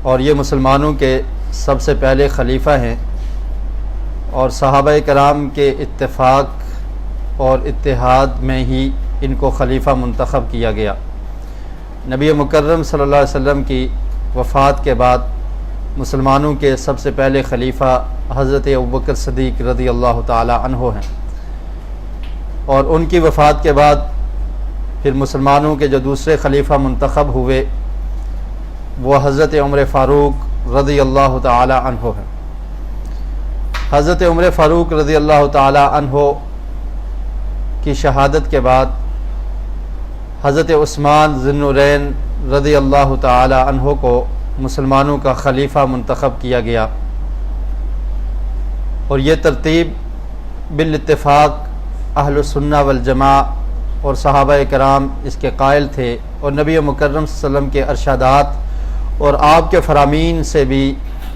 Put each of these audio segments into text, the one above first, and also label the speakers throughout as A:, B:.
A: اور یہ مسلمانوں کے سب سے پہلے خلیفہ ہیں، اور صحابہ کرام کے اتفاق اور اتحاد میں ہی ان کو خلیفہ منتخب کیا گیا۔ نبی مکرم صلی اللہ علیہ وسلم کی وفات کے بعد مسلمانوں کے سب سے پہلے خلیفہ حضرت ابوبکر صدیق رضی اللہ تعالی عنہ ہیں، اور ان کی وفات کے بعد پھر مسلمانوں کے جو دوسرے خلیفہ منتخب ہوئے وہ حضرت عمر فاروق رضی اللہ تعالی عنہ ہیں۔ حضرت عمر فاروق رضی اللہ تعالی عنہ کی شہادت کے بعد حضرت عثمان ذی النورین رضی اللہ تعالی عنہ کو مسلمانوں کا خلیفہ منتخب کیا گیا، اور یہ ترتیب بالاتفاق اہل السنہ والجماع اور صحابہ کرام اس کے قائل تھے، اور نبی مکرم صلی اللہ علیہ وسلم کے ارشادات اور آپ کے فرامین سے بھی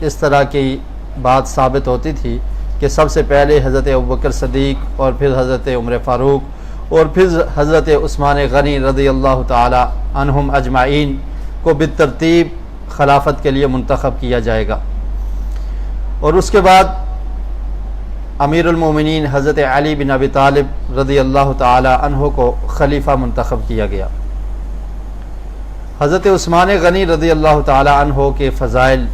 A: اس طرح کی بات ثابت ہوتی تھی کہ سب سے پہلے حضرت ابوبکر صدیق اور پھر حضرت عمر فاروق اور پھر حضرت عثمان غنی رضی اللہ تعالی عنہم اجمعین کو بالترتیب خلافت کے لیے منتخب کیا جائے گا۔ اور اس کے بعد امیر المومنین حضرت علی بن ابی طالب رضی اللہ تعالی عنہ کو خلیفہ منتخب کیا گیا۔ حضرت عثمان غنی رضی اللہ تعالی عنہ کے فضائل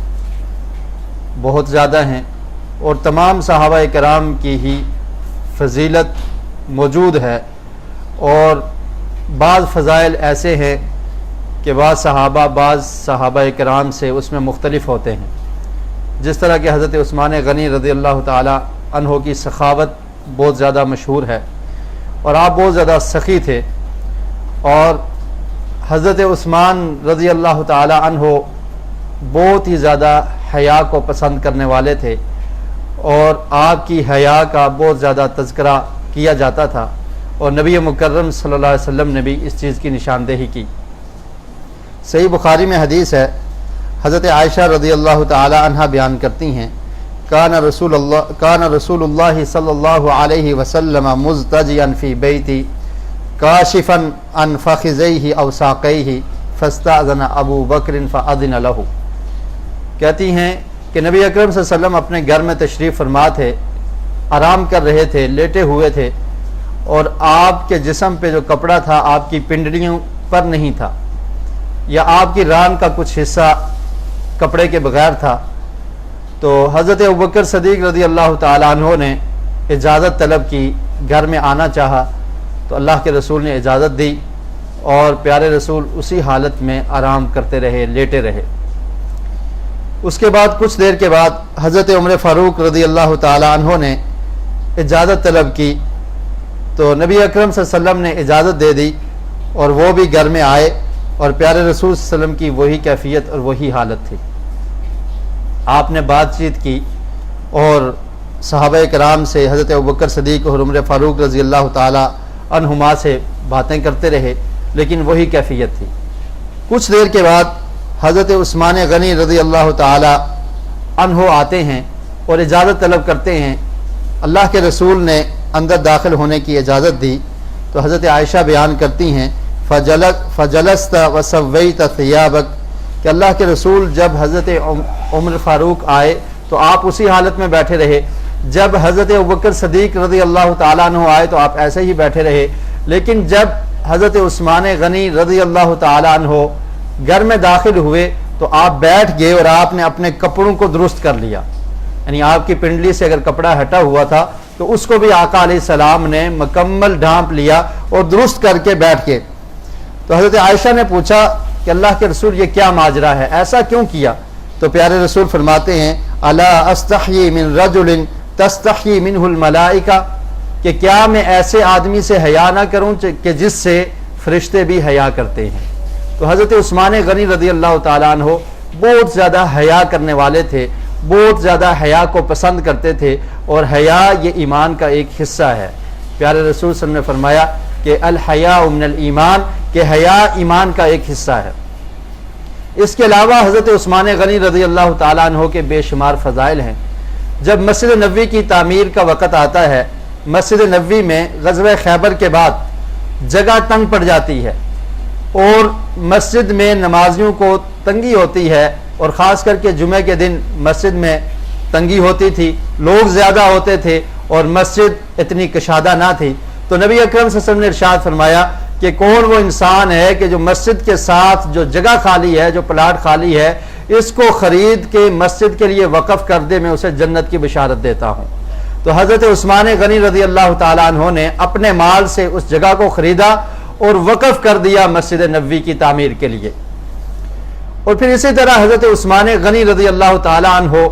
A: بہت زیادہ ہیں، اور تمام صحابہ کرام کی ہی فضیلت موجود ہے، اور بعض فضائل ایسے ہیں کہ بعض صحابہ کرام سے اس میں مختلف ہوتے ہیں، جس طرح کہ حضرت عثمان غنی رضی اللہ تعالی عنہ کی سخاوت بہت زیادہ مشہور ہے، اور آپ بہت زیادہ سخی تھے، اور حضرت عثمان رضی اللہ تعالی عنہ بہت ہی زیادہ حیا کو پسند کرنے والے تھے، اور آپ کی حیا کا بہت زیادہ تذکرہ کیا جاتا تھا، اور نبی مکرم صلی اللہ علیہ وسلم نے بھی اس چیز کی نشاندہی کی۔ صحیح بخاری میں حدیث ہے، حضرت عائشہ رضی اللہ تعالی عنہ بیان کرتی ہیں، کان رسول اللہ صلی اللہ علیہ وسلم مضطجعا فی بیتی کاشفا عن فخذیہ او ساقیہ فاستأذن ابو بکر فأذن لہ۔ کہتی ہیں کہ نبی اکرم صلی اللہ علیہ وسلم اپنے گھر میں تشریف فرما تھے، آرام کر رہے تھے، لیٹے ہوئے تھے، اور آپ کے جسم پہ جو کپڑا تھا آپ کی پنڈلیوں پر نہیں تھا، یا آپ کی ران کا کچھ حصہ کپڑے کے بغیر تھا، تو حضرت ابوبکر صدیق رضی اللہ تعالی عنہ نے اجازت طلب کی، گھر میں آنا چاہا، تو اللہ کے رسول نے اجازت دی، اور پیارے رسول اسی حالت میں آرام کرتے رہے، لیٹے رہے۔ اس کے بعد کچھ دیر کے بعد حضرت عمر فاروق رضی اللہ تعالی عنہ نے اجازت طلب کی، تو نبی اکرم صلی اللہ علیہ وسلم نے اجازت دے دی، اور وہ بھی گھر میں آئے، اور پیارے رسول صلی اللہ علیہ وسلم کی وہی کیفیت اور وہی حالت تھی۔ آپ نے بات چیت کی، اور صحابہ کرام سے حضرت ابوبکر صدیق اور عمر فاروق رضی اللہ تعالی عنہما سے باتیں کرتے رہے، لیکن وہی کیفیت تھی۔ کچھ دیر کے بعد حضرت عثمان غنی رضی اللہ تعالی عنہ آتے ہیں اور اجازت طلب کرتے ہیں، اللہ کے رسول نے اندر داخل ہونے کی اجازت دی، تو حضرت عائشہ بیان کرتی ہیں، فجلست وسویت ثیابک، کہ اللہ کے رسول جب حضرت عمر فاروق آئے تو آپ اسی حالت میں بیٹھے رہے، جب حضرت ابوبکر صدیق رضی اللہ تعالیٰ عنہ آئے تو آپ ایسے ہی بیٹھے رہے، لیکن جب حضرت عثمان غنی رضی اللہ تعالیٰ عنہ گھر میں داخل ہوئے تو آپ بیٹھ گئے، اور آپ نے اپنے کپڑوں کو درست کر لیا، یعنی آپ کی پنڈلی سے اگر کپڑا ہٹا ہوا تھا تو اس کو بھی آقا علیہ السلام نے مکمل ڈھانپ لیا اور درست کر کے بیٹھ کے۔ تو حضرت عائشہ نے پوچھا کہ اللہ کے رسول یہ کیا ماجرا ہے، ایسا کیوں کیا؟ تو پیارے رسول فرماتے ہیں، الا استحیی من رجل تستحیی منہ الملائکہ، کہ کیا میں ایسے آدمی سے حیا نہ کروں کہ جس سے فرشتے بھی حیا کرتے ہیں۔ تو حضرت عثمان غنی رضی اللہ تعالیٰ عنہ بہت زیادہ حیا کرنے والے تھے، بہت زیادہ حیا کو پسند کرتے تھے، اور حیا یہ ایمان کا ایک حصہ ہے۔ پیارے رسول صلی اللہ علیہ وسلم نے فرمایا کہ الحیاء من الایمان، کہ حیا ایمان کا ایک حصہ ہے۔ اس کے علاوہ حضرت عثمان غنی رضی اللہ تعالیٰ عنہ کے بے شمار فضائل ہیں۔ جب مسجد نبوی کی تعمیر کا وقت آتا ہے، مسجد نبوی میں غزوہ خیبر کے بعد جگہ تنگ پڑ جاتی ہے، اور مسجد میں نمازیوں کو تنگی ہوتی ہے، اور خاص کر کے جمعے کے دن مسجد میں تنگی ہوتی تھی، لوگ زیادہ ہوتے تھے اور مسجد اتنی کشادہ نہ تھی، تو نبی اکرم صلی اللہ علیہ وسلم نے ارشاد فرمایا کہ کون وہ انسان ہے کہ جو مسجد کے ساتھ جو جگہ خالی ہے، جو پلاٹ خالی ہے، اس کو خرید کے مسجد کے لیے وقف کر دے، میں اسے جنت کی بشارت دیتا ہوں۔ تو حضرت عثمان غنی رضی اللہ تعالیٰ عنہ نے اپنے مال سے اس جگہ کو خریدا اور وقف کر دیا مسجد نبوی کی تعمیر کے لیے۔ اور پھر اسی طرح حضرت عثمان غنی رضی اللہ تعالیٰ عنہ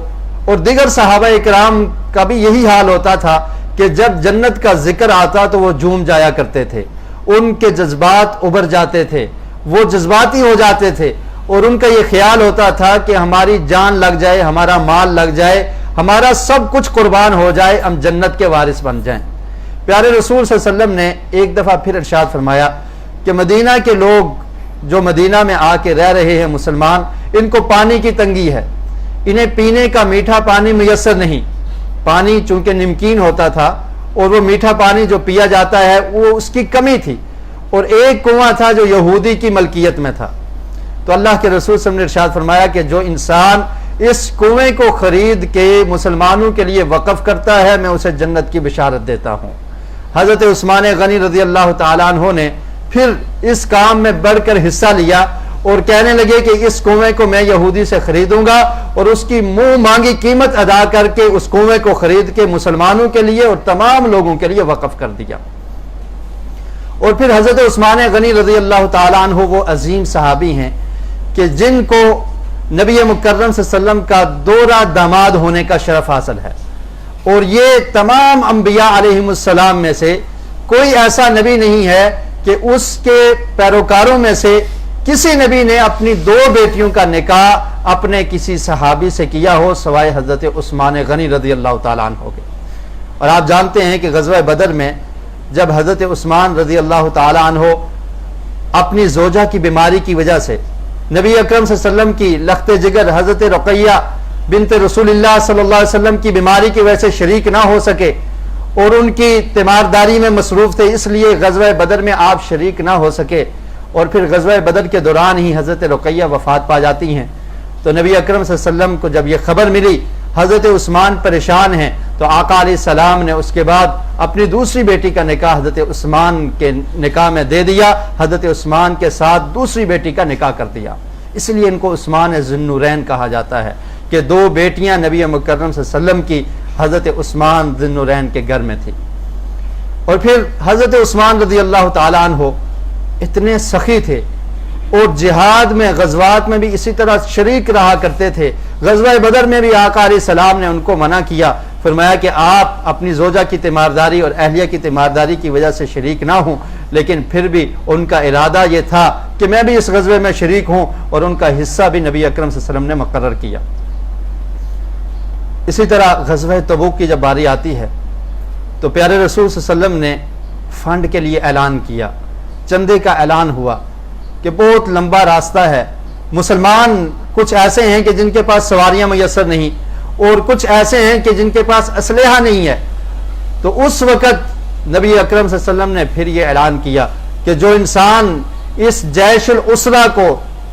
A: اور دیگر صحابہ اکرام کا بھی یہی حال ہوتا تھا کہ جب جنت کا ذکر آتا تو وہ جھوم جایا کرتے تھے، ان کے جذبات ابھر جاتے تھے، وہ جذباتی ہو جاتے تھے، اور ان کا یہ خیال ہوتا تھا کہ ہماری جان لگ جائے، ہمارا مال لگ جائے، ہمارا سب کچھ قربان ہو جائے، ہم جنت کے وارث بن جائیں۔ پیارے رسول صلی اللہ علیہ وسلم نے ایک دفعہ پھر ارشاد فرمایا کہ مدینہ کے لوگ جو مدینہ میں آ کے رہ رہے ہیں مسلمان، ان کو پانی کی تنگی ہے، انہیں پینے کا میٹھا پانی میسر نہیں، پانی چونکہ نمکین ہوتا تھا اور وہ میٹھا پانی جو پیا جاتا ہے وہ اس کی کمی تھی، اور ایک کنواں تھا جو یہودی کی ملکیت میں تھا۔ تو اللہ کے رسول صلی اللہ علیہ وسلم نے ارشاد فرمایا کہ جو انسان اس کنویں کو خرید کے مسلمانوں کے لیے وقف کرتا ہے، میں اسے جنت کی بشارت دیتا ہوں۔ حضرت عثمان غنی رضی اللہ تعالیٰ عنہ نے پھر اس کام میں بڑھ کر حصہ لیا اور کہنے لگے کہ اس کنویں کو میں یہودی سے خریدوں گا اور اس کی منہ مانگی قیمت ادا کر کے اس کنویں کو خرید کے مسلمانوں کے لیے اور تمام لوگوں کے لیے وقف کر دیا۔ اور پھر حضرت عثمان غنی رضی اللہ تعالیٰ عنہ وہ عظیم صحابی ہیں کہ جن کو نبی مکرم صلی اللہ علیہ وسلم کا دورہ داماد ہونے کا شرف حاصل ہے، اور یہ تمام انبیاء علیہم السلام میں سے کوئی ایسا نبی نہیں ہے کہ اس کے پیروکاروں میں سے کسی نبی نے اپنی دو بیٹیوں کا نکاح اپنے کسی صحابی سے کیا ہو سوائے حضرت عثمان غنی رضی اللہ تعالیٰ عنہ کے۔ اور آپ جانتے ہیں کہ غزوہ بدر میں جب حضرت عثمان رضی اللہ تعالیٰ عنہ اپنی زوجہ کی بیماری کی وجہ سے نبی اکرم صلی اللہ علیہ وسلم کی لخت جگر حضرت رقیہ بنت رسول اللہ صلی اللہ علیہ وسلم کی بیماری کی وجہ سے شریک نہ ہو سکے اور ان کی تیمارداری میں مصروف تھے، اس لیے غزوہ بدر میں آپ شریک نہ ہو سکے، اور پھر غزوہ بدر کے دوران ہی حضرت رقیہ وفات پا جاتی ہیں۔ تو نبی اکرم صلی اللہ علیہ وسلم کو جب یہ خبر ملی حضرت عثمان پریشان ہیں، تو آقا علیہ السلام نے اس کے بعد اپنی دوسری بیٹی کا نکاح حضرت عثمان کے نکاح میں دے دیا، حضرت عثمان کے ساتھ دوسری بیٹی کا نکاح کر دیا۔ اس لیے ان کو عثمان ذو النورین کہا جاتا ہے کہ دو بیٹیاں نبی مکرم صلی اللہ علیہ وسلم کی حضرت عثمان ذو النورین کے گھر میں تھی۔ اور پھر حضرت عثمان رضی اللہ تعالیٰ عنہ اتنے سخی تھے اور جہاد میں غزوات میں بھی اسی طرح شریک رہا کرتے تھے۔ غزوہ بدر میں بھی آقا علیہ السلام نے ان کو منع کیا، فرمایا کہ آپ اپنی زوجہ کی تیمارداری اور اہلیہ کی تیمارداری کی وجہ سے شریک نہ ہوں، لیکن پھر بھی ان کا ارادہ یہ تھا کہ میں بھی اس غزوے میں شریک ہوں، اور ان کا حصہ بھی نبی اکرم صلی اللہ علیہ وسلم نے مقرر کیا۔ اسی طرح غزوہ تبوک کی جب باری آتی ہے تو پیارے رسول صلی اللہ علیہ وسلم نے فنڈ کے لیے اعلان کیا، چندے کا اعلان ہوا کہ بہت لمبا راستہ ہے، مسلمان کچھ ایسے ہیں کہ جن کے پاس سواریاں میسر نہیں، اور کچھ ایسے ہیں کہ جن کے پاس اسلحہ نہیں ہے۔ تو اس وقت نبی اکرم صلی اللہ علیہ وسلم نے پھر یہ اعلان کیا کہ جو انسان اس جیش الاسرہ کو،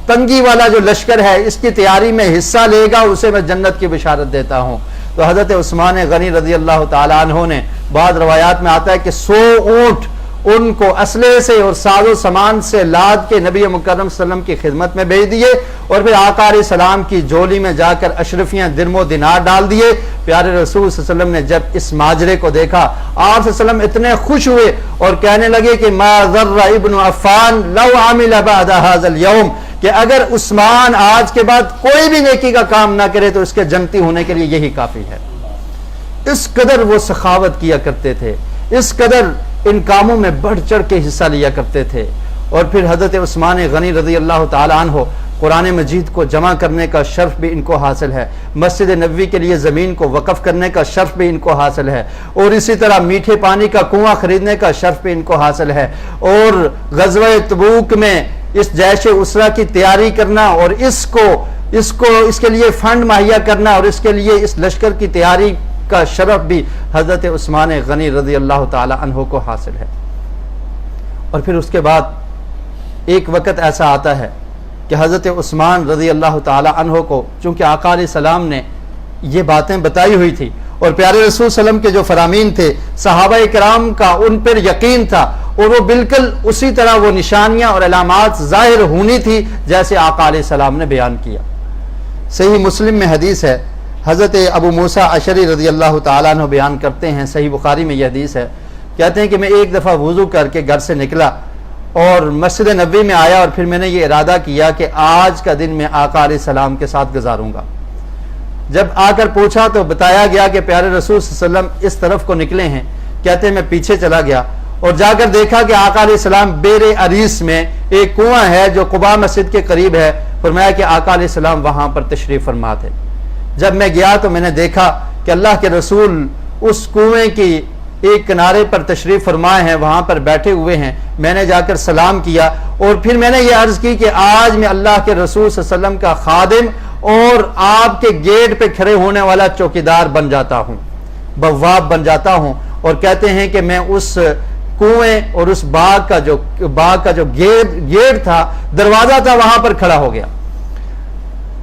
A: تنگی والا جو لشکر ہے، اس کی تیاری میں حصہ لے گا، اسے میں جنت کی بشارت دیتا ہوں۔ تو حضرت عثمان غنی رضی اللہ تعالیٰ عنہ نے، بعض روایات میں آتا ہے کہ 100 اونٹ ان کو اسلحے سے اور ساز و سامان سے لاد کے نبی مکرم صلی اللہ علیہ وسلم کی خدمت میں بھیج دیے، اور پھر آقا علیہ السلام کی جولی میں جا کر اشرفیاں درم و دینار ڈال دیے۔ پیارے رسول صلی اللہ علیہ وسلم نے جب اس ماجرے کو دیکھا، آپ صلی اللہ علیہ وسلم اتنے خوش ہوئے اور کہنے لگے کہ ما ضر ابن عفان لو عمل بعد هذا اليوم، کہ اگر عثمان آج کے بعد کوئی بھی نیکی کا کام نہ کرے تو اس کے جنتی ہونے کے لیے یہی کافی ہے۔ اس قدر وہ سخاوت کیا کرتے تھے، اس قدر ان کاموں میں بڑھ چڑھ کے حصہ لیا کرتے تھے۔ اور پھر حضرت عثمان غنی رضی اللہ تعالیٰ عنہ قرآن مجید کو جمع کرنے کا شرف بھی ان کو حاصل ہے، مسجد نبوی کے لیے زمین کو وقف کرنے کا شرف بھی ان کو حاصل ہے، اور اسی طرح میٹھے پانی کا کنواں خریدنے کا شرف بھی ان کو حاصل ہے، اور غزوہ تبوک میں اس جیش اسرہ کی تیاری کرنا اور اس کے لیے فنڈ مہیا کرنا اور اس کے لیے اس لشکر کی تیاری کا شرف بھی حضرت عثمان غنی رضی اللہ تعالی عنہ کو حاصل ہے۔ اور پھر اس کے بعد ایک وقت ایسا آتا ہے کہ حضرت عثمان رضی اللہ تعالی عنہ کو چونکہ آقا علیہ السلام نے یہ باتیں بتائی ہوئی تھی اور پیارے رسول صلی اللہ علیہ وسلم کے جو فرامین تھے صحابہ کرام کا ان پر یقین تھا اور وہ بالکل اسی طرح وہ نشانیاں اور علامات ظاہر ہونی تھی جیسے آقا علیہ السلام نے بیان کیا۔ صحیح مسلم میں حدیث ہے، حضرت ابو موسیٰ اشعری رضی اللہ تعالیٰ عنہ بیان کرتے ہیں، صحیح بخاری میں یہ حدیث ہے، کہتے ہیں کہ میں ایک دفعہ وضو کر کے گھر سے نکلا اور مسجد نبوی میں آیا اور پھر میں نے یہ ارادہ کیا کہ آج کا دن میں آقا علیہ السلام کے ساتھ گزاروں گا۔ جب آ کر پوچھا تو بتایا گیا کہ پیارے رسول صلی اللہ علیہ وسلم اس طرف کو نکلے ہیں۔ کہتے ہیں میں پیچھے چلا گیا اور جا کر دیکھا کہ آقا علیہ السلام بیر عریس میں ایک کنواں ہے جو قباء مسجد کے قریب ہے، فرمایا کہ آقا علیہ السلام وہاں پر تشریف فرما تھے۔ جب میں گیا تو میں نے دیکھا کہ اللہ کے رسول اس کنویں کی ایک کنارے پر تشریف فرمائے ہیں، وہاں پر بیٹھے ہوئے ہیں۔ میں نے جا کر سلام کیا اور پھر میں نے یہ عرض کی کہ آج میں اللہ کے رسول صلی اللہ علیہ وسلم کا خادم اور آپ کے گیٹ پہ کھڑے ہونے والا چوکیدار بن جاتا ہوں، بواب بن جاتا ہوں۔ اور کہتے ہیں کہ میں اس کنویں اور اس باغ کا جو گیٹ تھا، دروازہ تھا، وہاں پر کھڑا ہو گیا۔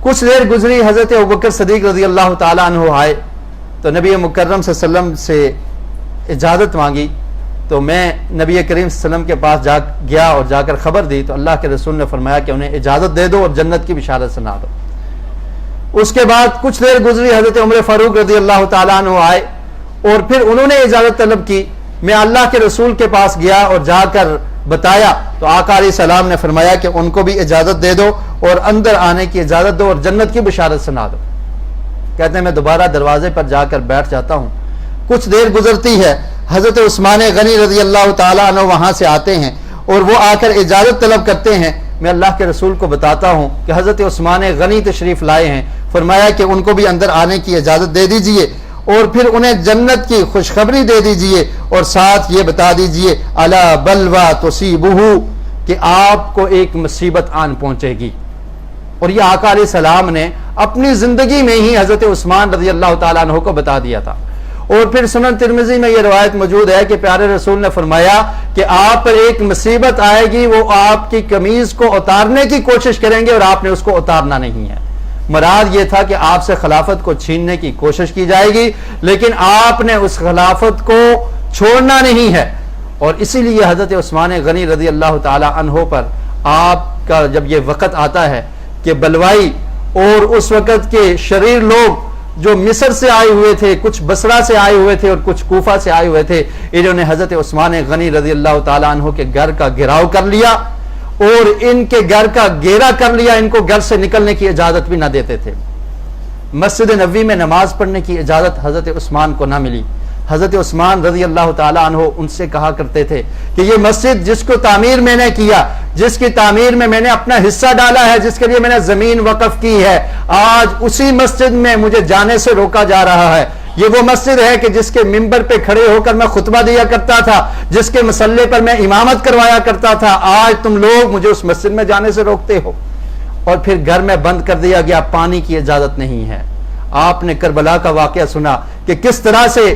A: کچھ دیر گزری، حضرت ابوبکر صدیق رضی اللہ تعالیٰ عنہ آئے تو نبی مکرم صلی اللہ علیہ وسلم سے اجازت مانگی تو میں نبی کریم صلی اللہ علیہ وسلم کے پاس گیا اور جا کر خبر دی تو اللہ کے رسول نے فرمایا کہ انہیں اجازت دے دو اور جنت کی بشارت سنا دو۔ اس کے بعد کچھ دیر گزری، حضرت عمر فاروق رضی اللہ تعالیٰ عنہ آئے اور پھر انہوں نے اجازت طلب کی۔ میں اللہ کے رسول کے پاس گیا اور جا کر بتایا تو آقا علیہ السلام نے فرمایا کہ ان کو بھی اجازت دے دو اور اندر آنے کی اجازت دو اور جنت کی بشارت سنا دو۔ کہتے ہیں میں دوبارہ دروازے پر جا کر بیٹھ جاتا ہوں۔ کچھ دیر گزرتی ہے، حضرت عثمان غنی رضی اللہ تعالیٰ عنہ وہاں سے آتے ہیں اور وہ آ کر اجازت طلب کرتے ہیں۔ میں اللہ کے رسول کو بتاتا ہوں کہ حضرت عثمان غنی تشریف لائے ہیں، فرمایا کہ ان کو بھی اندر آنے کی اجازت دے دیجئے اور پھر انہیں جنت کی خوشخبری دے دیجئے اور ساتھ یہ بتا دیجئے الا بلوا تصیبہ، کہ آپ کو ایک مصیبت آن پہنچے گی۔ اور یہ آقا علیہ السلام نے اپنی زندگی میں ہی حضرت عثمان رضی اللہ تعالیٰ عنہ کو بتا دیا تھا۔ اور پھر سنن ترمذی میں یہ روایت موجود ہے کہ پیارے رسول نے فرمایا کہ آپ پر ایک مصیبت آئے گی، وہ آپ کی قمیض کو اتارنے کی کوشش کریں گے اور آپ نے اس کو اتارنا نہیں ہے۔ مراد یہ تھا کہ آپ سے خلافت کو چھیننے کی کوشش کی جائے گی لیکن آپ نے اس خلافت کو چھوڑنا نہیں ہے۔ اور اسی لیے حضرت عثمان غنی رضی اللہ تعالی عنہ پر آپ کا جب یہ وقت آتا ہے کہ بلوائی اور اس وقت کے شریر لوگ جو مصر سے آئے ہوئے تھے، کچھ بصرہ سے آئے ہوئے تھے اور کچھ کوفہ سے آئے ہوئے تھے، انہوں نے حضرت عثمان غنی رضی اللہ تعالی عنہ کے گھر کا گھراؤ کر لیا اور ان کے گھر کا گھیرا کر لیا، ان کو گھر سے نکلنے کی اجازت بھی نہ دیتے تھے۔ مسجد نبوی میں نماز پڑھنے کی اجازت حضرت عثمان کو نہ ملی۔ حضرت عثمان رضی اللہ تعالی عنہ ان سے کہا کرتے تھے کہ یہ مسجد جس کو تعمیر میں نے کیا، جس کی تعمیر میں میں نے اپنا حصہ ڈالا ہے، جس کے لیے میں نے زمین وقف کی ہے، آج اسی مسجد میں مجھے جانے سے روکا جا رہا ہے۔ یہ وہ مسجد ہے کہ جس کے منبر پہ کھڑے ہو کر میں خطبہ دیا کرتا تھا، جس کے مصلے پر میں امامت کروایا کرتا تھا، آج تم لوگ مجھے اس مسجد میں جانے سے روکتے ہو۔ اور پھر گھر میں بند کر دیا گیا، پانی کی اجازت نہیں ہے۔ آپ نے کربلا کا واقعہ سنا کہ کس طرح سے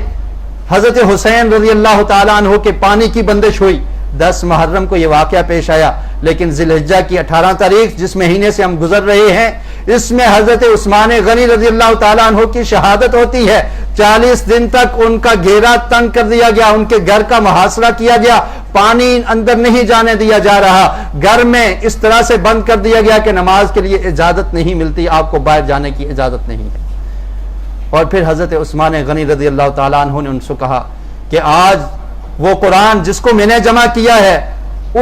A: حضرت حسین رضی اللہ تعالیٰ عنہ کے پانی کی بندش ہوئی۔ 10 محرم کو یہ واقعہ پیش آیا، لیکن ذی الحجہ کی 18 تاریخ جس مہینے سے ہم گزر رہے ہیں، اس میں حضرت عثمان غنی رضی اللہ تعالیٰ عنہ کی شہادت ہوتی ہے۔ 40 دن تک ان کا گھیرا تنگ کر دیا گیا، ان کے گھر کا محاصرہ کیا گیا، پانی اندر نہیں جانے دیا جا رہا، گھر میں اس طرح سے بند کر دیا گیا کہ نماز کے لیے اجازت نہیں ملتی، آپ کو باہر جانے کی اجازت نہیں ہے۔ اور پھر حضرت عثمان غنی رضی اللہ تعالیٰ عنہ نے ان سے کہا کہ آج وہ قرآن جس کو میں نے جمع کیا ہے،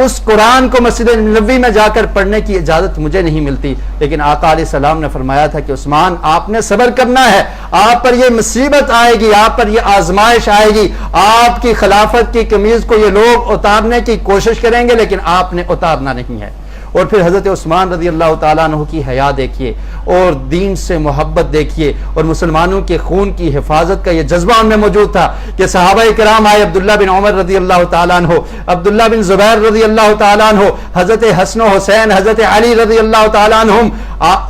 A: اس قرآن کو مسجد نبوی میں جا کر پڑھنے کی اجازت مجھے نہیں ملتی۔ لیکن آقا علیہ السلام نے فرمایا تھا کہ عثمان آپ نے صبر کرنا ہے، آپ پر یہ مصیبت آئے گی، آپ پر یہ آزمائش آئے گی، آپ کی خلافت کی قمیض کو یہ لوگ اتارنے کی کوشش کریں گے لیکن آپ نے اتارنا نہیں ہے۔ اور پھر حضرت عثمان رضی اللہ تعالیٰ عنہ کی حیا دیکھیے اور دین سے محبت دیکھیے اور مسلمانوں کے خون کی حفاظت کا یہ جذبہ ان میں موجود تھا کہ صحابہ کرام آئے، عبداللہ بن عمر رضی اللہ تعالیٰ عنہ، عبداللہ بن زبیر رضی اللہ تعالیٰ عنہ، حضرت حسن و حسین، حضرت علی رضی اللہ تعالیٰ عنہم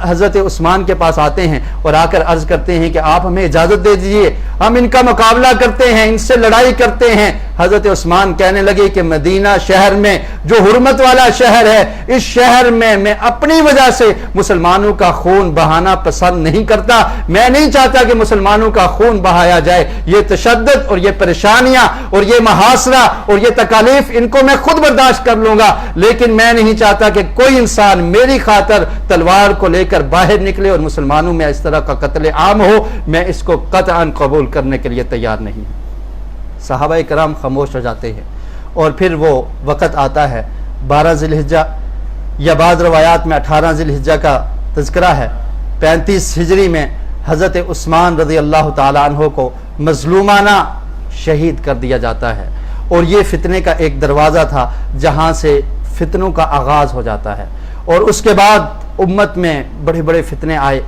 A: حضرت عثمان کے پاس آتے ہیں اور آ کر عرض کرتے ہیں کہ آپ ہمیں اجازت دے دیجئے، ہم ان کا مقابلہ کرتے ہیں، ان سے لڑائی کرتے ہیں۔ حضرت عثمان کہنے لگے کہ مدینہ شہر میں جو حرمت والا شہر ہے، اس شہر میں اپنی وجہ سے مسلمانوں کا خون بہانا پسند نہیں کرتا، میں نہیں چاہتا کہ مسلمانوں کا خون بہایا جائے، یہ تشدد اور یہ پریشانیاں اور یہ محاصرہ اور یہ تکالیف ان کو میں خود برداشت کر لوں گا، لیکن میں نہیں چاہتا کہ کوئی انسان میری خاطر تلوار کو لے کر باہر نکلے اور مسلمانوں میں اس طرح کا قتل عام ہو، میں اس کو قطعاً قبول کرنے کے لیے تیار نہیں ہوں۔ صحابہ کرام خاموش ہو جاتے ہیں، اور پھر وہ وقت آتا ہے 12 ذی الحجہ، یا بعض روایات میں 18 ذی الحجہ کا تذکرہ ہے، 35 ہجری میں حضرت عثمان رضی اللہ تعالیٰ عنہ کو مظلومانہ شہید کر دیا جاتا ہے۔ اور یہ فتنے کا ایک دروازہ تھا جہاں سے فتنوں کا آغاز ہو جاتا ہے، اور اس کے بعد امت میں بڑے بڑے فتنے آئے۔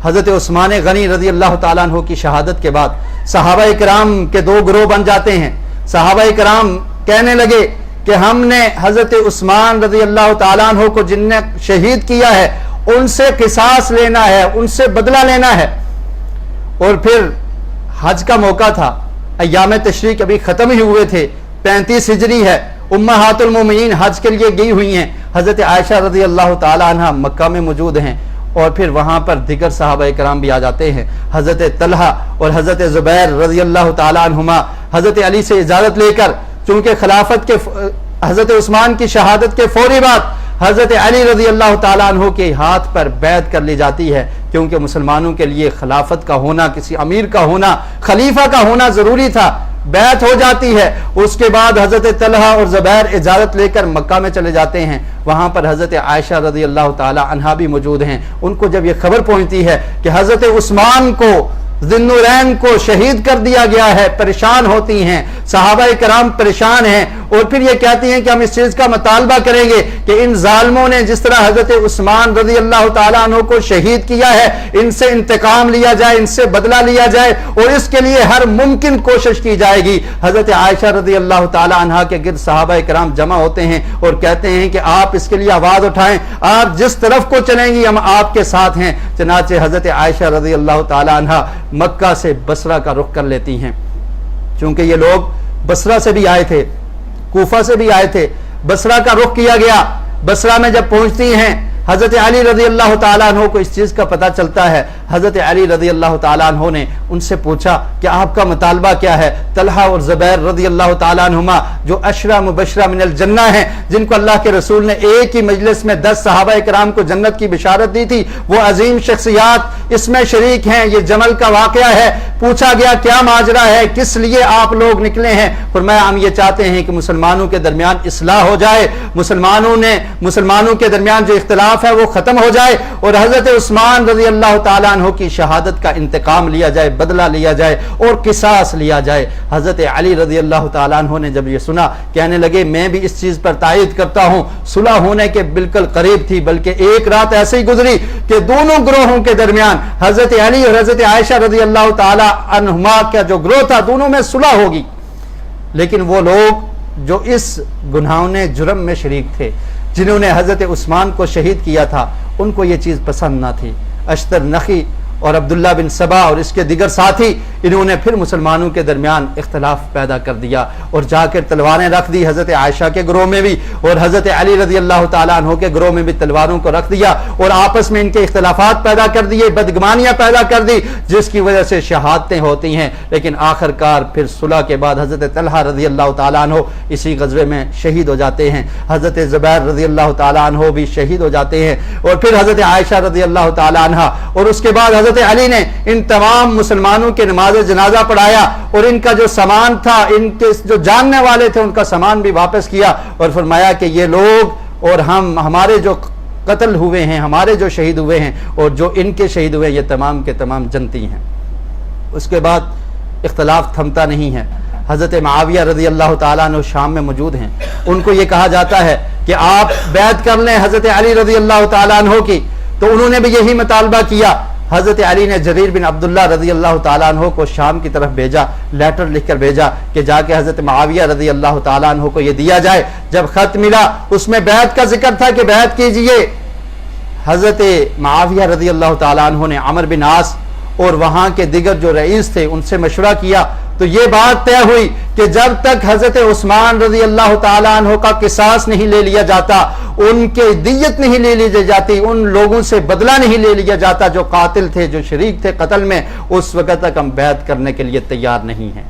A: حضرت عثمان غنی رضی اللہ تعالیٰ عنہ کی شہادت کے بعد صحابہ کرام کے 2 گروہ بن جاتے ہیں۔ صحابہ کرام کہنے لگے کہ ہم نے حضرت عثمان رضی اللہ تعالیٰ عنہ کو جن نے شہید کیا ہے ان سے قصاص لینا ہے، ان سے بدلہ لینا ہے۔ اور پھر حج کا موقع تھا، ایام تشریق ابھی ختم ہی ہوئے تھے، 35 ہجری ہے، امہات المومنین حج کے لیے گئی ہوئی ہیں، حضرت عائشہ رضی اللہ تعالیٰ عنہ مکہ میں موجود ہیں، اور پھر وہاں پر دیگر صحابہ کرام بھی آ جاتے ہیں۔ حضرت طلحہ اور حضرت زبیر رضی اللہ تعالیٰ عنہما حضرت علی سے اجازت لے کر، چونکہ خلافت کے حضرت عثمان کی شہادت کے فوری بعد حضرت علی رضی اللہ تعالیٰ عنہ کے ہاتھ پر بیعت کر لی جاتی ہے، کیونکہ مسلمانوں کے لیے خلافت کا ہونا، کسی امیر کا ہونا، خلیفہ کا ہونا ضروری تھا۔ بیعت ہو جاتی ہے، اس کے بعد حضرت طلحہ اور زبیر اجازت لے کر مکہ میں چلے جاتے ہیں۔ وہاں پر حضرت عائشہ رضی اللہ تعالی عنہا بھی موجود ہیں۔ ان کو جب یہ خبر پہنچتی ہے کہ حضرت عثمان کو ذی النورین کو شہید کر دیا گیا ہے، پریشان ہوتی ہیں، صحابہ کرام پریشان ہیں، اور پھر یہ کہتی ہیں کہ ہم اس چیز کا مطالبہ کریں گے کہ ان ظالموں نے جس طرح حضرت عثمان رضی اللہ تعالیٰ عنہ کو شہید کیا ہے، ان سے انتقام لیا جائے، ان سے بدلہ لیا جائے، اور اس کے لیے ہر ممکن کوشش کی جائے گی۔ حضرت عائشہ رضی اللہ تعالیٰ عنہ کے گرد صحابہ کرام جمع ہوتے ہیں اور کہتے ہیں کہ آپ اس کے لیے آواز اٹھائیں، آپ جس طرف کو چلیں گی ہم آپ کے ساتھ ہیں۔ چنانچہ حضرت عائشہ رضی اللہ تعالیٰ عنہ مکہ سے بصرہ کا رخ کر لیتی ہیں، چونکہ یہ لوگ بصرہ سے بھی آئے تھے، کوفہ سے بھی آئے تھے، بصرہ کا رخ کیا گیا۔ بصرہ میں جب پہنچتی ہیں، حضرت علی رضی اللہ تعالیٰ عنہ کو اس چیز کا پتہ چلتا ہے۔ حضرت علی رضی اللہ تعالیٰ عنہ نے ان سے پوچھا کہ آپ کا مطالبہ کیا ہے؟ طلحہ اور زبیر رضی اللہ تعالیٰ عنہما جو عشرہ مبشرہ من الجنہ ہیں، جن کو اللہ کے رسول نے ایک ہی مجلس میں 10 صحابہ کرام کو جنت کی بشارت دی تھی، وہ عظیم شخصیات اس میں شریک ہیں۔ یہ جمل کا واقعہ ہے۔ پوچھا گیا کیا ماجرا ہے، کس لیے آپ لوگ نکلے ہیں؟ فرمایا ہم یہ چاہتے ہیں کہ مسلمانوں کے درمیان اصلاح ہو جائے، مسلمانوں کے درمیان جو اختلاف ہے وہ ختم ہو جائے، اور حضرت عثمان رضی اللہ تعالیٰ عنہ کی شہادت کا انتقام لیا جائے، بدلہ لیا جائے اور قصاص لیا جائے۔ حضرت علی رضی اللہ تعالیٰ عنہ نے جب یہ سنا، کہنے لگے میں بھی اس چیز پر تائید کرتا ہوں، صلح ہونے کے بالکل قریب تھی، بلکہ ایک رات ایسے ہی گزری کہ دونوں گروہوں کے درمیان حضرت علی اور حضرت عائشہ رضی اللہ تعالیٰ عنہما کا جو گروہ تھا، دونوں میں صلح ہوگی، لیکن وہ لوگ جو اس گناہونے جرم میں شریک تھے، جنہوں نے حضرت عثمان کو شہید کیا تھا، ان کو یہ چیز پسند نہ تھی۔ اشتر نخی اور عبداللہ بن سبا اور اس کے دیگر ساتھی، انہوں نے پھر مسلمانوں کے درمیان اختلاف پیدا کر دیا اور جا کر تلواریں رکھ دی، حضرت عائشہ کے گروہ میں بھی اور حضرت علی رضی اللہ تعالیٰ عنہ کے گروہ میں بھی تلواروں کو رکھ دیا، اور آپس میں ان کے اختلافات پیدا کر دیے، بدگمانیاں پیدا کر دی، جس کی وجہ سے شہادتیں ہوتی ہیں۔ لیکن آخر کار پھر صلح کے بعد حضرت طلحہ رضی اللہ تعالیٰ عنہ اسی غزوے میں شہید ہو جاتے ہیں، حضرت زبیر رضی اللہ تعالیٰ عنہ بھی شہید ہو جاتے ہیں، اور پھر حضرت عائشہ رضی اللہ تعالیٰ عنہ، اور اس کے بعد حضرت علی نے ان تمام مسلمانوں کے نماز جنازہ پڑھایا، اور ان کا جو سامان تھا، ان کے جو جاننے والے تھے ان کا سامان بھی واپس کیا، اور فرمایا کہ یہ لوگ اور ہمارے جو قتل ہوئے ہیں، ہمارے جو شہید ہوئے ہیں اور جو ان کے شہید ہوئے، یہ تمام کے تمام جنتی ہیں۔ اس کے بعد اختلاف تھمتا نہیں ہے۔ حضرت معاویہ رضی اللہ تعالیٰ عنہ شام میں موجود ہیں، ان کو یہ کہا جاتا ہے کہ آپ بیعت کر لیں حضرت علی رضی اللہ تعالیٰ عنہ کی، تو انہوں نے بھی یہی مطالبہ کیا۔ حضرت علی نے جریر بن عبداللہ رضی اللہ تعالیٰ عنہ کو شام کی طرف بھیجا، لیٹر لکھ کر بھیجا کہ جا کے حضرت معاویہ رضی اللہ تعالیٰ عنہ کو یہ دیا جائے۔ جب خط ملا اس میں بیعت کا ذکر تھا کہ بیعت کیجئے۔ حضرت معاویہ رضی اللہ تعالیٰ عنہ نے عمر بن عاص اور وہاں کے دیگر جو رئیس تھے ان سے مشورہ کیا تو یہ بات طے ہوئی کہ جب تک حضرت عثمان رضی اللہ تعالیٰ عنہ کا قصاص نہیں لے لیا جاتا، ان کے دیت نہیں لے لی جاتی، ان لوگوں سے بدلہ نہیں لے لیا جاتا جو قاتل تھے، جو شریک تھے قتل میں، اس وقت تک ہم بیعت کرنے کے لیے تیار نہیں ہیں۔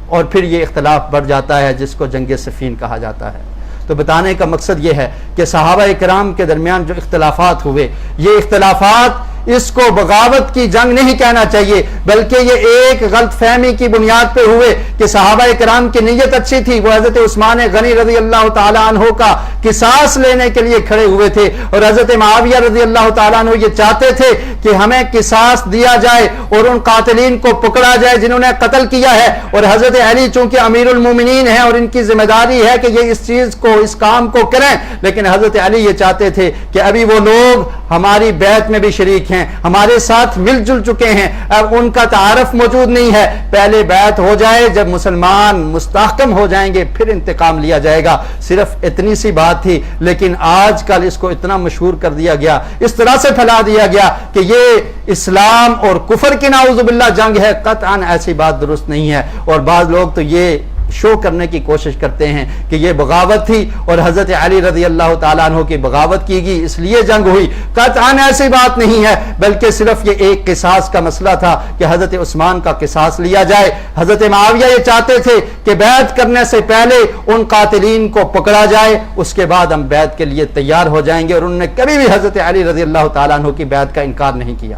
A: اور پھر یہ اختلاف بڑھ جاتا ہے جس کو جنگ صفین کہا جاتا ہے۔ تو بتانے کا مقصد یہ ہے کہ صحابہ کرام کے درمیان جو اختلافات ہوئے، یہ اختلافات اس کو بغاوت کی جنگ نہیں کہنا چاہیے، بلکہ یہ ایک غلط فہمی کی بنیاد پہ ہوئے کہ صحابہ کرام کی نیت اچھی تھی، وہ حضرت عثمان غنی رضی اللہ تعالیٰ عنہ کا قصاص لینے کے لیے کھڑے ہوئے تھے، اور حضرت معاویہ رضی اللہ تعالیٰ عنہ یہ چاہتے تھے کہ ہمیں قصاص دیا جائے اور ان قاتلین کو پکڑا جائے جنہوں نے قتل کیا ہے، اور حضرت علی چونکہ امیر المومنین ہیں اور ان کی ذمہ داری ہے کہ یہ اس چیز کو، اس کام کو کریں، لیکن حضرت علی یہ چاہتے تھے کہ ابھی وہ لوگ ہماری بیعت میں بھی شریک ہیں، ہمارے ساتھ مل جل چکے ہیں، اب ان کا تعارف موجود نہیں ہے، پہلے بیعت ہو جائے، جب مسلمان مستحکم ہو جائیں گے پھر انتقام لیا جائے گا۔ صرف اتنی سی بات تھی، لیکن آج کل اس کو اتنا مشہور کر دیا گیا، اس طرح سے پھیلا دیا گیا کہ یہ اسلام اور کفر کی نعوذ باللہ جنگ ہے۔ قطعاً ایسی بات درست نہیں ہے، اور بعض لوگ تو یہ شو کرنے کی کوشش کرتے ہیں کہ یہ بغاوت تھی اور حضرت علی رضی اللہ تعالیٰ عنہ کی بغاوت کی گئی اس لیے جنگ ہوئی۔ قطعاً ایسی بات نہیں ہے، بلکہ صرف یہ ایک قصاص کا مسئلہ تھا کہ حضرت عثمان کا قصاص لیا جائے۔ حضرت معاویہ یہ چاہتے تھے کہ بیعت کرنے سے پہلے ان قاتلین کو پکڑا جائے، اس کے بعد ہم بیعت کے لیے تیار ہو جائیں گے، اور انہوں نے کبھی بھی حضرت علی رضی اللہ تعالیٰ عنہ کی بیعت کا انکار نہیں کیا،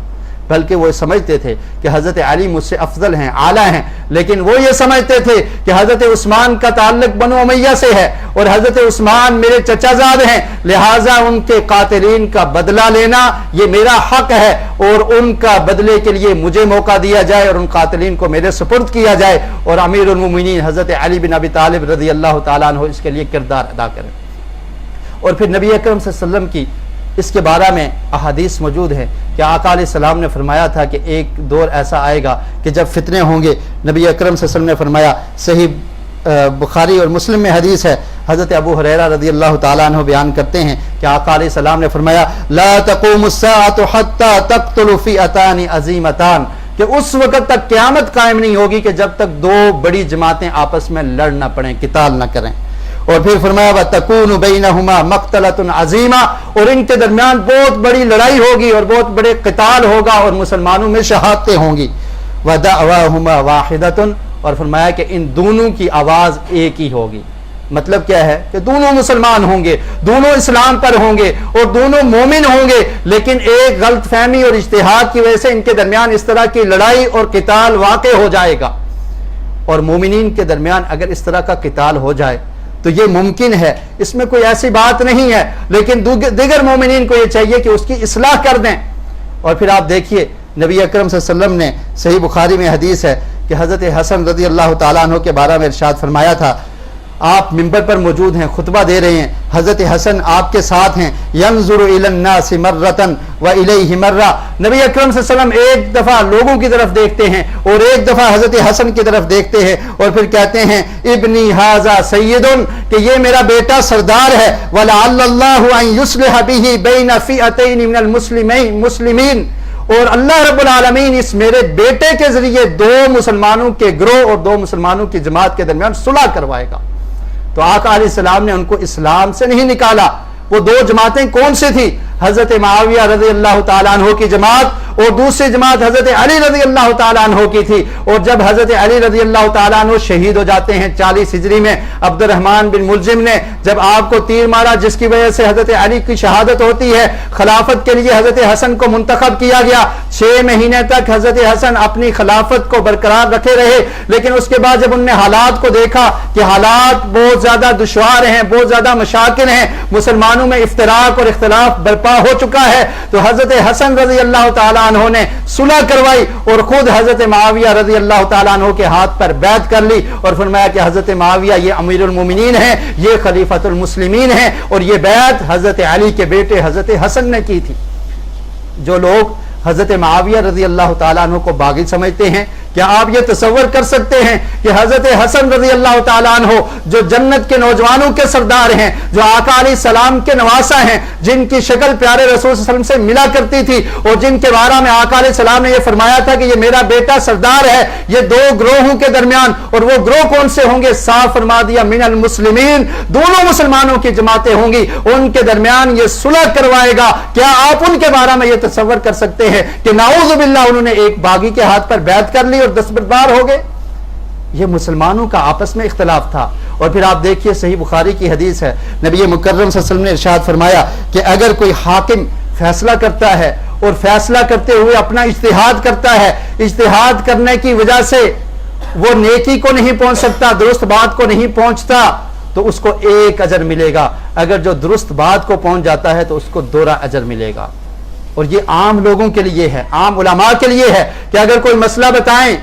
A: بلکہ وہ سمجھتے تھے کہ حضرت علی مجھ سے افضل ہیں، اعلیٰ ہیں، لیکن وہ یہ سمجھتے تھے کہ حضرت عثمان کا تعلق بنو امیہ سے ہے اور حضرت عثمان میرے چچا زاد ہیں، لہٰذا ان کے قاتلین کا بدلہ لینا یہ میرا حق ہے، اور ان کا بدلے کے لیے مجھے موقع دیا جائے اور ان قاتلین کو میرے سپرد کیا جائے، اور امیر المومنین حضرت علی بن ابی طالب رضی اللہ تعالیٰ عنہ اس کے لیے کردار ادا کریں۔ اور پھر نبی اکرم صلی اللہ علیہ وسلم کی اس کے بارے میں احادیث موجود ہیں کہ آقا علیہ السلام نے فرمایا تھا کہ ایک دور ایسا آئے گا کہ جب فتنے ہوں گے۔ نبی اکرم صلی اللہ علیہ وسلم نے فرمایا، صحیح بخاری اور مسلم میں حدیث ہے، حضرت ابو ہریرہ رضی اللہ تعالیٰ عنہ بیان کرتے ہیں کہ آقا علیہ السلام نے فرمایا، لا تقوم الساعة حتى تقتل فئتان عظیمتان، کہ اس وقت تک قیامت قائم نہیں ہوگی کہ جب تک دو بڑی جماعتیں آپس میں لڑ نہ پڑیں، قتال نہ کریں۔ اور پھر فرمایا وَتَكُونُ بَيْنَهُمَا مَقْتَلَةٌ عَظِيمَةٌ، اور ان کے درمیان بہت بڑی لڑائی ہوگی اور بہت بڑے قتال ہوگا اور مسلمانوں میں شہادتیں ہوں گی۔ وَدَعْوَاهُمَا وَاحِدَةٌ، اور فرمایا کہ ان دونوں کی آواز ایک ہی ہوگی۔ مطلب کیا ہے کہ دونوں مسلمان ہوں گے، دونوں اسلام پر ہوں گے اور دونوں مومن ہوں گے، لیکن ایک غلط فہمی اور اجتہاد کی وجہ سے ان کے درمیان اس طرح کی لڑائی اور قتال واقع ہو جائے گا۔ اور مومنین کے درمیان اگر اس طرح کا قتال ہو جائے تو یہ ممکن ہے، اس میں کوئی ایسی بات نہیں ہے، لیکن دیگر مومنین کو یہ چاہیے کہ اس کی اصلاح کر دیں۔ اور پھر آپ دیکھیے نبی اکرم صلی اللہ علیہ وسلم نے صحیح بخاری میں حدیث ہے کہ حضرت حسن رضی اللہ تعالیٰ عنہ کے بارے میں ارشاد فرمایا تھا، آپ منبر پر موجود ہیں، خطبہ دے رہے ہیں، حضرت حسن آپ کے ساتھ ہیں، ينظر الى الناس مرة والیہ مرة، نبی اکرم صلی اللہ علیہ وسلم ایک دفعہ لوگوں کی طرف دیکھتے ہیں اور ایک دفعہ حضرت حسن کی طرف دیکھتے ہیں، اور پھر کہتے ہیں ابنی ھذا سید، کہ یہ میرا بیٹا سردار ہے، ولعل اللہ ان یصلح به بین فئتین من المسلمین، اور اللہ رب العالمین اس میرے بیٹے کے ذریعے دو مسلمانوں کے گروہ اور دو مسلمانوں کی جماعت کے درمیان صلح کروائے گا۔ تو آقا علیہ السلام نے ان کو اسلام سے نہیں نکالا۔ وہ دو جماعتیں کون سی تھی؟ حضرت معاویہ رضی اللہ تعالیٰ عنہ کی جماعت اور دوسری جماعت حضرت علی رضی اللہ تعالیٰ عنہ کی تھی۔ اور جب حضرت علی رضی اللہ تعالیٰ عنہ شہید ہو جاتے ہیں 40 ہجری میں، عبد الرحمن بن ملجم نے جب آپ کو تیر مارا جس کی وجہ سے حضرت علی کی شہادت ہوتی ہے، خلافت کے لیے حضرت حسن کو منتخب کیا گیا۔ 6 مہینے تک حضرت حسن اپنی خلافت کو برقرار رکھے رہے، لیکن اس کے بعد جب انہوں نے حالات کو دیکھا کہ حالات بہت زیادہ دشوار ہیں، بہت زیادہ مشاکل ہیں، مسلمانوں میں افتراق اور اختلاف برپا ہو چکا ہے، تو حضرت حسن رضی اللہ تعالیٰ عنہ نے صلح کروائی اور خود حضرت معاویہ رضی اللہ تعالیٰ عنہ کے ہاتھ پر بیعت کر لی، اور فرمایا کہ حضرت معاویہ یہ امیر المومنین ہیں، یہ خلیفۃ المسلمین ہیں، اور یہ بیعت حضرت علی کے بیٹے حضرت حسن نے کی تھی۔ جو لوگ حضرت معاویہ رضی اللہ تعالیٰ عنہ کو باغی سمجھتے ہیں کیا آپ یہ تصور کر سکتے ہیں کہ حضرت حسن رضی اللہ تعالیٰ عنہ جو جنت کے نوجوانوں کے سردار ہیں، جو آقا علیہ السلام کے نواسا ہیں، جن کی شکل پیارے رسول صلی اللہ علیہ وسلم سے ملا کرتی تھی اور جن کے بارے میں آقا علیہ السلام نے یہ فرمایا تھا کہ یہ میرا بیٹا سردار ہے، یہ دو گروہوں کے درمیان، اور وہ گروہ کون سے ہوں گے؟ صاف فرما دیا من المسلمین، دونوں مسلمانوں کی جماعتیں ہوں گی، ان کے درمیان یہ صلح کروائے گا۔ کیا آپ ان کے بارے میں یہ تصور کر سکتے ہیں کہ نعوذ باللہ انہوں نے ایک باغی کے ہاتھ پر بیعت کر لی اور دستبردار ہو گئے؟ یہ مسلمانوں کا آپس میں اختلاف تھا۔ اور پھر آپ دیکھیے صحیح بخاری کی حدیث ہے، نبی مکرم صلی اللہ علیہ وسلم نے ارشاد فرمایا کہ اگر کوئی حاکم فیصلہ کرتا ہے اور فیصلہ کرتے ہوئے اپنا اجتہاد کرتا ہے، اجتہاد کرنے کی وجہ سے وہ نیکی کو نہیں پہنچ سکتا، درست بات کو نہیں پہنچتا، تو اس کو ایک اجر ملے گا، اگر جو درست بات کو پہنچ جاتا ہے تو اس کو دوہرا اجر ملے گا۔ اور یہ عام لوگوں کے لیے ہے، عام علماء کے لیے ہے کہ اگر کوئی مسئلہ بتائیں،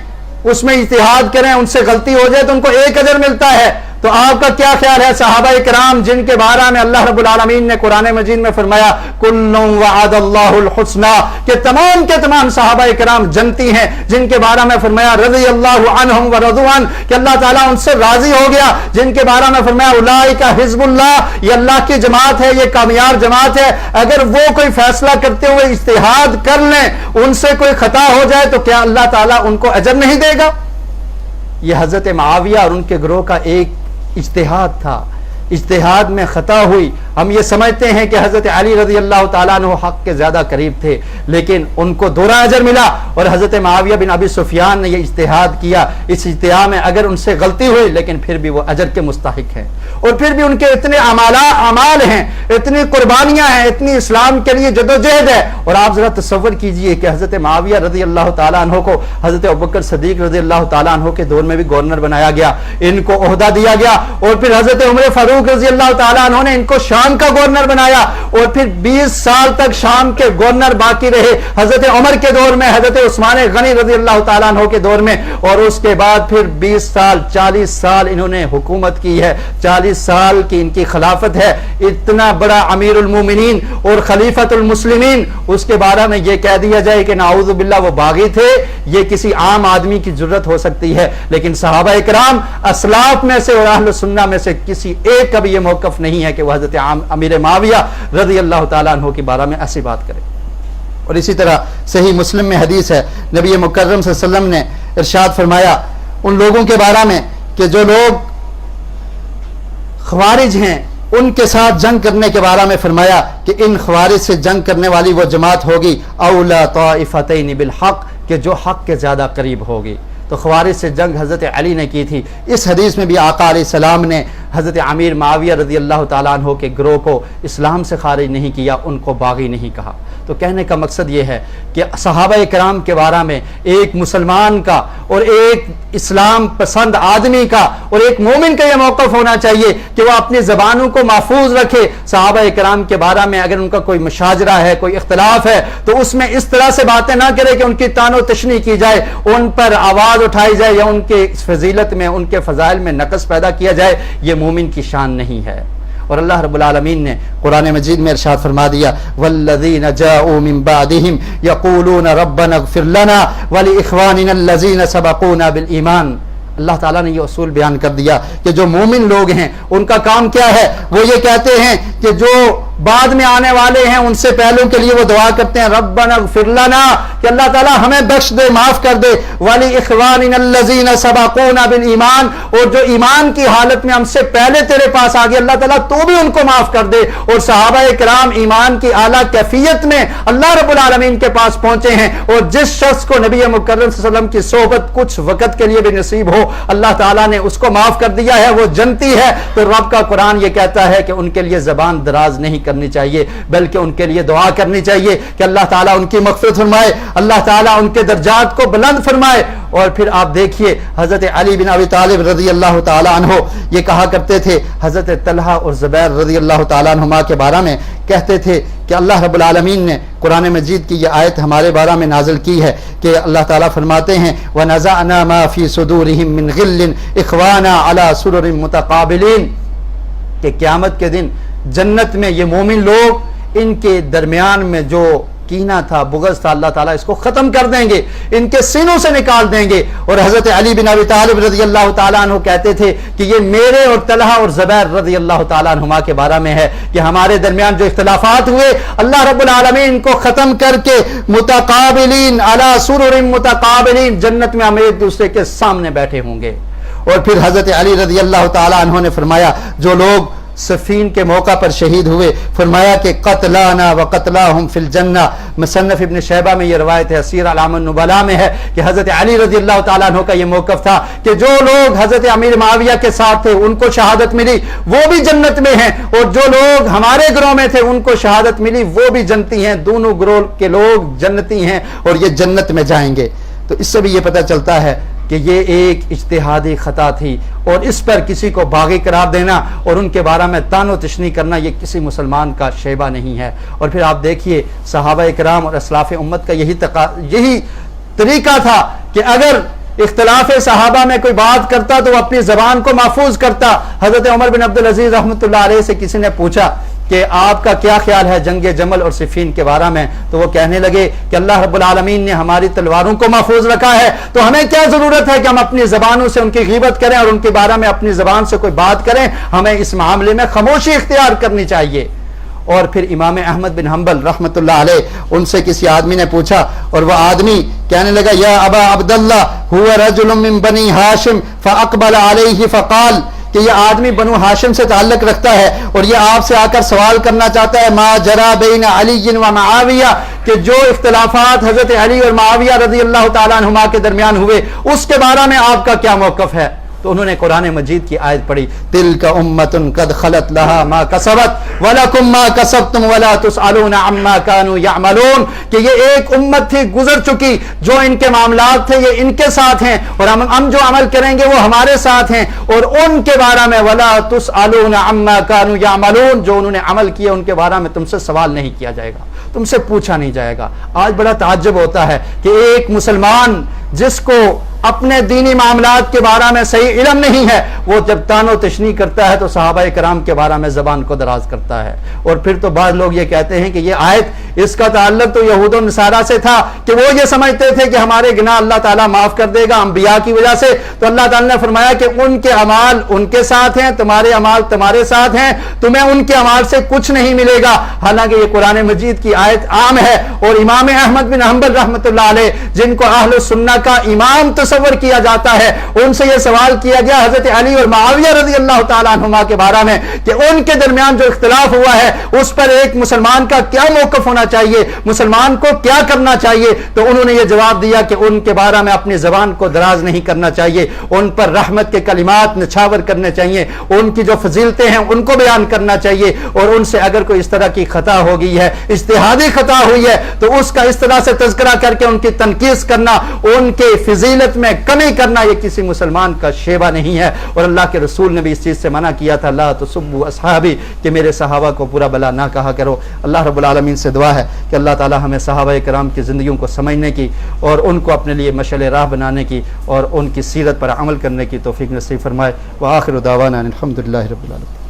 A: اس میں اجتہاد کریں، ان سے غلطی ہو جائے تو ان کو ایک اجر ملتا ہے۔ تو آپ کا کیا خیال ہے صحابہ کرام جن کے بارے میں اللہ رب العالمین نے قرآن مجید میں فرمایا کل وعد اللہ الحسنى، کہ تمام کے تمام صحابہ کرام جنتی ہیں، جن کے بارے میں فرمایا رضی اللہ عنہم ورضوا عنہ، کہ اللہ تعالیٰ ان سے راضی ہو گیا، جن کے بارے میں فرمایا اولئک حزب اللہ، یہ اللہ کی جماعت ہے، یہ کامیاب جماعت ہے۔ اگر وہ کوئی فیصلہ کرتے ہوئے اجتہاد کر لیں، ان سے کوئی خطا ہو جائے تو کیا اللہ تعالیٰ ان کو اجر نہیں دے گا؟ یہ حضرت معاویہ اور ان کے گروہ کا ایک اجتہاد تھا، اجتہاد میں خطا ہوئی۔ ہم یہ سمجھتے ہیں کہ حضرت علی رضی اللہ تعالیٰ عنہ حق کے زیادہ قریب تھے، لیکن ان کو دوہرا اجر ملا، اور حضرت معاویہ بن ابی سفیان نے یہ اجتہاد کیا، اس اجتہاد میں اگر ان سے غلطی ہوئی لیکن پھر بھی وہ اجر کے مستحق ہیں، اور پھر بھی ان کے اتنے اعمال ہیں، اتنی قربانیاں ہیں، اتنی اسلام کے لیے جدوجہد ہے۔ اور آپ ذرا تصور کیجئے کہ حضرت معاویہ رضی اللہ تعالیٰ عنہ کو حضرت ابوبکر صدیق رضی اللہ تعالیٰ عنہ کے دور میں بھی گورنر بنایا گیا، ان کو عہدہ دیا گیا، اور پھر حضرت عمر فاروق رضی اللہ تعالیٰ عنہ نے ان کو شام کا گورنر بنایا، اور پھر 20 سال تک شام کے گورنر باقی رہے، حضرت عمر کے دور میں، حضرت عثمان غنی رضی اللہ تعالیٰ عنہ کے دور میں، اور اس کے بعد پھر 20 سال 40 سال انہوں نے حکومت کی ہے، 40 سال کی ان کی خلافت ہے۔ اتنا بڑا امیر المومنین اور خلیفۃ المسلمین، اس کے بارے میں یہ کہہ دیا جائے کہ نعوذ باللہ وہ باغی تھے، یہ کسی عام آدمی کی جرت ہو سکتی ہے، لیکن صحابہ کرام اسلاف میں سے اور اہل سنہ میں سے کسی ایک کا بھی یہ موقف نہیں ہے کہ وہ حضرت امیر معاویہ رضی اللہ تعالیٰ عنہ کے بارے میں ایسی بات کرے۔ اور اسی طرح صحیح مسلم میں حدیث ہے، نبی مکرم صلی اللہ علیہ وسلم نے ارشاد فرمایا ان لوگوں کے بارے میں کہ جو لوگ خوارج ہیں ان کے ساتھ جنگ کرنے کے بارے میں فرمایا کہ ان خوارج سے جنگ کرنے والی وہ جماعت ہوگی اولا طائفتین بالحق، کہ جو حق کے زیادہ قریب ہوگی۔ تو خوارج سے جنگ حضرت علی نے کی تھی۔ اس حدیث میں بھی آقا علیہ السلام نے حضرت امیر معاویہ رضی اللہ تعالیٰ عنہ کے گروہ کو اسلام سے خارج نہیں کیا، ان کو باغی نہیں کہا۔ تو کہنے کا مقصد یہ ہے کہ صحابہ کرام کے بارے میں ایک مسلمان کا اور ایک اسلام پسند آدمی کا اور ایک مومن کا یہ موقف ہونا چاہیے کہ وہ اپنی زبانوں کو محفوظ رکھے۔ صحابہ کرام کے بارے میں اگر ان کا کوئی مشاجرہ ہے، کوئی اختلاف ہے، تو اس میں اس طرح سے باتیں نہ کرے کہ ان کی تان و تشنیع کی جائے، ان پر آواز اٹھائی جائے یا ان کے فضیلت میں، ان کے فضائل میں نقص پیدا کیا جائے۔ یہ مومن کی شان نہیں ہے۔ اور اللہ رب العالمین نے قرآن مجید میں ارشاد فرما دیا والذین جاءوا من بعدهم یقولون ربنا اغفر لنا ولاخواننا الذین سبقونا بالایمان۔ اللہ تعالیٰ نے یہ اصول بیان کر دیا کہ جو مومن لوگ ہیں ان کا کام کیا ہے، وہ یہ کہتے ہیں کہ جو بعد میں آنے والے ہیں ان سے پہلوں کے لیے وہ دعا کرتے ہیں ربنا اغفر لنا، کہ اللہ تعالیٰ ہمیں بخش دے، معاف کر دے، ولاخواننا الذین سبقونا بالایمان، اور جو ایمان کی حالت میں ہم سے پہلے تیرے پاس آ گئے اللہ تعالیٰ تو بھی ان کو معاف کر دے۔ اور صحابہ کرام ایمان کی اعلیٰ کیفیت میں اللہ رب العالمین کے پاس پہنچے ہیں، اور جس شخص کو نبی مکرم صلی اللہ علیہ وسلم کی صحبت کچھ وقت کے لیے بھی نصیب ہو اللہ تعالیٰ نے اس کو معاف کر دیا ہے، وہ جنتی ہے۔ تو رب کا قرآن یہ کہتا ہے کہ ان کے لیے زبان دراز نہیں کرنی چاہیے، بلکہ ان کے لیے دعا کرنی چاہیے کہ اللہ تعالیٰ ان کی مغفرت فرمائے، اللہ تعالیٰ ان کے درجات کو بلند فرمائے۔ اور پھر آپ دیکھیے حضرت علی بن ابی طالب رضی اللہ تعالیٰ عنہ یہ کہا کرتے تھے، حضرت طلحہ اور زبیر رضی اللہ تعالیٰ عنہما کے بارے میں کہتے تھے کہ اللہ رب العالمین نے قرآن مجید کی یہ آیت ہمارے بارے میں نازل کی ہے کہ اللہ تعالیٰ فرماتے ہیں وَنَزَعْنَا مَا فِي صُدُورِهِم مِّن غِلٍّ إِخْوَانًا عَلَى سُرُرٍ مُتَقَابِلِينَ، کہ قیامت کے دن جنت میں یہ مومن لوگ ان کے درمیان میں جو کینہ تھا، بغض تھا، اللہ تعالیٰ اس کو ختم کر دیں گے، ان کے سینوں سے نکال دیں گے۔ اور حضرت علی بن ابی طالب رضی اللہ تعالیٰ عنہ کہتے تھے کہ یہ میرے اور طلحہ اور زبیر رضی اللہ تعالیٰ عنہما کے بارے میں ہے کہ ہمارے درمیان جو اختلافات ہوئے اللہ رب العالمین کو ختم کر کے متقابلین علی سرر متقابلین جنت میں ہم ایک دوسرے کے سامنے بیٹھے ہوں گے۔ اور پھر حضرت علی رضی اللہ تعالیٰ عنہ نے فرمایا جو لوگ صفین کے موقع پر شہید ہوئے، فرمایا کہ قتلانا و قتلاہم فی الجنہ۔ مصنف ابن شیبہ میں یہ روایت ہے، سیر اعلام النبلاء میں ہے کہ حضرت علی رضی اللہ تعالیٰ عنہ کا یہ موقف تھا کہ جو لوگ حضرت امیر معاویہ کے ساتھ تھے ان کو شہادت ملی وہ بھی جنت میں ہیں، اور جو لوگ ہمارے گروہ میں تھے ان کو شہادت ملی وہ بھی جنتی ہیں، دونوں گروہ کے لوگ جنتی ہیں اور یہ جنت میں جائیں گے۔ تو اس سے بھی یہ پتہ چلتا ہے کہ یہ ایک اجتہادی خطا تھی، اور اس پر کسی کو باغی قرار دینا اور ان کے بارے میں تان و تشنیع کرنا یہ کسی مسلمان کا شیبہ نہیں ہے۔ اور پھر آپ دیکھیے صحابہ کرام اور اسلاف امت کا یہی طریقہ تھا کہ اگر اختلاف صحابہ میں کوئی بات کرتا تو وہ اپنی زبان کو محفوظ کرتا۔ حضرت عمر بن عبدالعزیز رحمۃ اللہ علیہ سے کسی نے پوچھا کہ آپ کا کیا خیال ہے جنگ جمل اور صفین کے بارے میں، تو وہ کہنے لگے کہ اللہ رب العالمین نے ہماری تلواروں کو محفوظ رکھا ہے، تو ہمیں کیا ضرورت ہے کہ ہم اپنی زبانوں سے ان کی غیبت کریں اور ان کے بارے میں اپنی زبان سے کوئی بات کریں، ہمیں اس معاملے میں خاموشی اختیار کرنی چاہیے۔ اور پھر امام احمد بن حنبل رحمۃ اللہ علیہ ان سے کسی آدمی نے پوچھا، اور وہ آدمی کہنے لگا یا ابا عبداللہ هو رجل من بنی ہاشم فاقبل علیہ فقال، کہ یہ آدمی بنو ہاشم سے تعلق رکھتا ہے اور یہ آپ سے آ کر سوال کرنا چاہتا ہے ما جرا بین علی و معاویہ، کہ جو اختلافات حضرت علی اور معاویہ رضی اللہ تعالیٰ عنہما کے درمیان ہوئے اس کے بارے میں آپ کا کیا موقف ہے؟ تو انہوں نے قرآن مجید کی آیت پڑھی تلک امۃ قد خلت لها ما کسبت ولکم ما کسبتم ولا تسألون عما كانوا يعملون، کہ یہ ایک امت تھی گزر چکی، جو ان کے معاملات تھے یہ ان کے ساتھ ہیں اور ہم جو عمل کریں گے وہ ہمارے ساتھ ہیں، اور ان کے بارے میں ولا تسألون عما كانوا يعملون، جو انہوں نے عمل کیا ان کے بارے میں تم سے سوال نہیں کیا جائے گا، تم سے پوچھا نہیں جائے گا۔ آج بڑا تعجب ہوتا ہے کہ ایک مسلمان جس کو اپنے دینی معاملات کے بارے میں صحیح علم نہیں ہے وہ جب تان و تشنیع کرتا ہے تو صحابہ کرام کے بارے میں زبان کو دراز کرتا ہے۔ اور پھر تو بعض لوگ یہ کہتے ہیں کہ یہ آیت اس کا تعلق تو یہود و نصارہ سے تھا کہ وہ یہ سمجھتے تھے کہ ہمارے گناہ اللہ تعالیٰ معاف کر دے گا انبیاء کی وجہ سے، تو اللہ تعالیٰ نے فرمایا کہ ان کے اعمال ان کے ساتھ ہیں، تمہارے اعمال تمہارے ساتھ ہیں، تمہیں ان کے اعمال سے کچھ نہیں ملے گا۔ حالانکہ یہ قرآن مجید کی آیت عام ہے، اور امام احمد بن حنبل رحمۃ اللہ علیہ جن کو اہل السنہ کا امام تصور کیا جاتا ہے، ان سے یہ سوال کیا گیا حضرت علی اور معاویہ رضی اللہ تعالیٰ عنہما کے بارے میں کہ ان کے درمیان جو اختلاف ہوا ہے اس پر ایک مسلمان کا کیا موقف ہونا چاہیے، مسلمان کو کیا کرنا چاہیے، تو انہوں نے یہ جواب دیا کہ ان کے بارے میں اپنی زبان کو دراز نہیں کرنا چاہیے، ان پر رحمت کے کلمات نچھاور کرنے چاہیے، ان کی جو فضیلتیں ہیں ان کو بیان کرنا چاہیے، اور ان سے اگر کوئی اس طرح کی خطا ہو گئی ہے، اجتہادی خطا ہوئی ہے، تو اس کا اس طرح سے تذکرہ کر کے ان کی تنقیص کرنا، ان کے فضیلت میں کمی کرنا، یہ کسی مسلمان کا شیبہ نہیں ہے۔ اور اللہ کے رسول نے بھی اس چیز سے منع کیا تھا لا تسبوا اصحابی، کہ میرے صحابہ کو برا بلا نہ کہا کرو۔ اللہ رب العالمین سے دعا ہے کہ اللہ تعالی ہمیں صحابہ کرام کی زندگیوں کو سمجھنے کی اور ان کو اپنے لیے مشعل راہ بنانے کی اور ان کی سیرت پر عمل کرنے کی توفیق نصیب فرمائے۔ وآخر دعوانا الحمدللہ رب العالمین۔